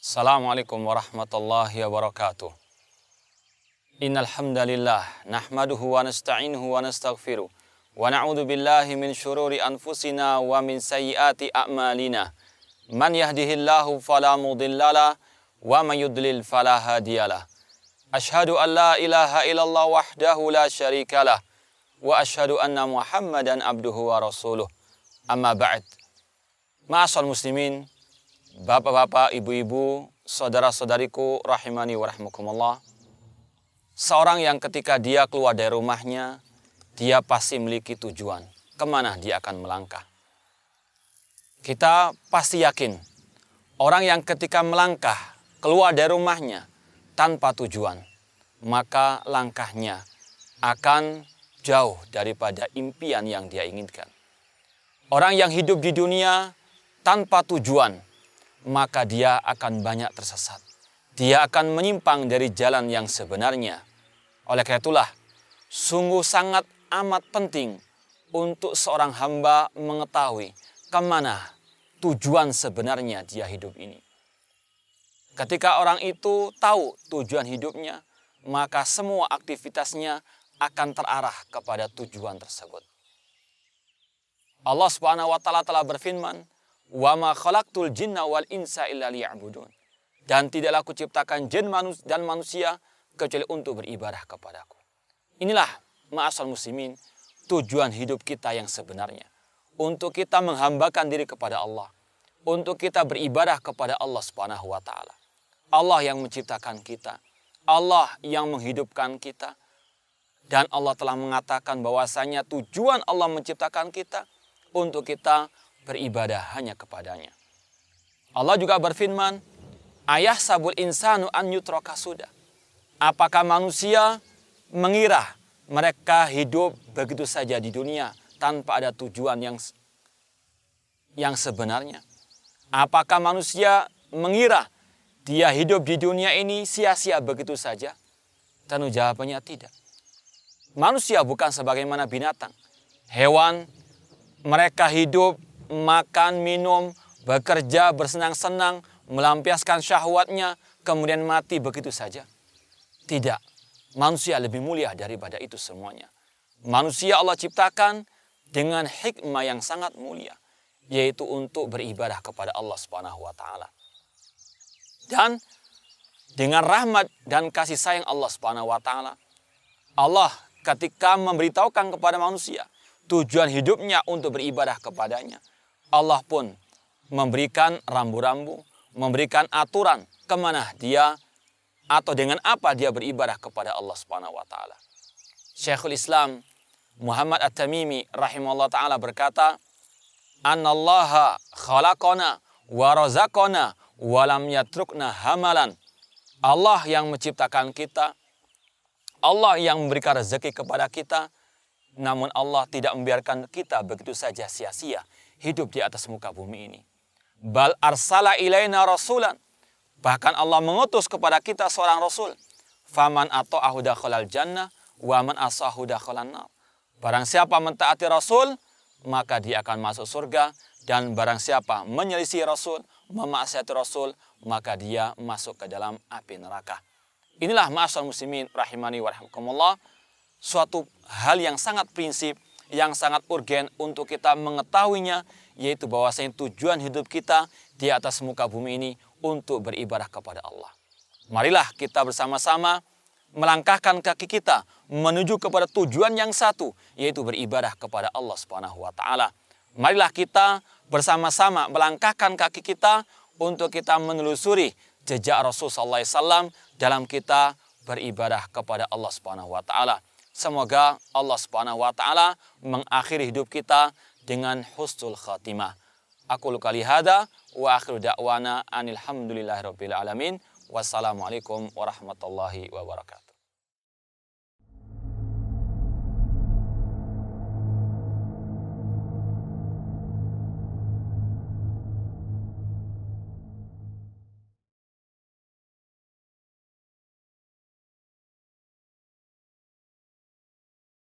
Assalamualaikum warahmatullahi wabarakatuh. Innal hamdalillah nahmaduhu wa nasta'inuhu wa nastaghfiruh wa na'udzu billahi min syururi anfusina wa min sayyiati a'malina. Man yahdihillahu fala mudhillalah wa man yudlil fala hadiyalah. Asyhadu an la ilaha illallah wahdahu la syarikalah wa asyhadu anna Muhammadan abduhu wa rasuluh. Amma ba'd. Ma'asal muslimin, bapak-bapak, ibu-ibu, saudara-saudariku rahimani wa rahmakumullah. Seorang yang ketika dia keluar dari rumahnya, dia pasti memiliki tujuan kemana dia akan melangkah. Kita pasti yakin, orang yang ketika melangkah keluar dari rumahnya tanpa tujuan, maka langkahnya akan jauh daripada impian yang dia inginkan. Orang yang hidup di dunia tanpa tujuan, maka dia akan banyak tersesat. Dia akan menyimpang dari jalan yang sebenarnya. Oleh karena itulah, sungguh sangat amat penting untuk seorang hamba mengetahui kemana tujuan sebenarnya dia hidup ini. Ketika orang itu tahu tujuan hidupnya, maka semua aktivitasnya akan terarah kepada tujuan tersebut. Allah Subhanahu wa taala telah berfirman, "Wa ma khalaqtul jinna wal insa illa liya'budun." Dan tidaklah aku ciptakan jin dan manusia kecuali untuk beribadah kepadaku. Inilah ma'asal muslimin, tujuan hidup kita yang sebenarnya. Untuk kita menghambakan diri kepada Allah. Untuk kita beribadah kepada Allah Subhanahu wa taala. Allah yang menciptakan kita. Allah yang menghidupkan kita. Dan Allah telah mengatakan bahwasanya tujuan Allah menciptakan kita untuk kita beribadah hanya kepadanya. Allah juga berfirman, "Ayah sabul insanu an yutraka sudah." Apakah manusia mengira mereka hidup begitu saja di dunia tanpa ada tujuan yang sebenarnya? Apakah manusia mengira dia hidup di dunia ini sia-sia begitu saja? Tentu jawabannya tidak. Manusia bukan sebagaimana binatang. Hewan, mereka hidup, makan, minum, bekerja, bersenang-senang, melampiaskan syahwatnya, kemudian mati begitu saja. Tidak, manusia lebih mulia daripada itu semuanya. Manusia Allah ciptakan dengan hikmah yang sangat mulia, yaitu untuk beribadah kepada Allah Subhanahu wa taala. Dan dengan rahmat dan kasih sayang Allah Subhanahu wa taala, Allah ketika memberitahukan kepada manusia tujuan hidupnya untuk beribadah kepadanya, Allah pun memberikan rambu-rambu, memberikan aturan kemana dia atau dengan apa dia beribadah kepada Allah Subhanahu wa taala. Syekhul Islam Muhammad At-Tamimi rahimahullah taala berkata, "Anallaha khalaqana wa razaqana wa lam yatrukna hamalan." Allah yang menciptakan kita, Allah yang memberikan rezeki kepada kita, namun Allah tidak membiarkan kita begitu saja sia-sia hidup di atas muka bumi ini. Bal arsala ilaina rasulan. Bahkan Allah mengutus kepada kita seorang rasul. Faman ata'ahu dakhalal jannah wa man asahu dakhalan nar. Barang siapa mentaati rasul, maka dia akan masuk surga, dan barang siapa menyelisih rasul, memaksiati rasul, maka dia masuk ke dalam api neraka. Inilah ma'asal muslimin rahimani wa rahmakumullah, suatu hal yang sangat prinsip, yang sangat urgen untuk kita mengetahuinya, yaitu bahwasanya tujuan hidup kita di atas muka bumi ini untuk beribadah kepada Allah. Marilah kita bersama-sama melangkahkan kaki kita menuju kepada tujuan yang satu, yaitu beribadah kepada Allah Subhanahu wa taala. Marilah kita bersama-sama melangkahkan kaki kita untuk kita menelusuri jejak Rasul sallallahu alaihi wasallam dalam kita beribadah kepada Allah Subhanahu wa taala. Semoga Allah Subhanahu wa taala mengakhiri hidup kita dengan husnul khatimah. Aqulu qali hadza wa akhiru da'wana anil hamdulillahirabbil alamin. Wassalamualaikum warahmatullahi wabarakatuh.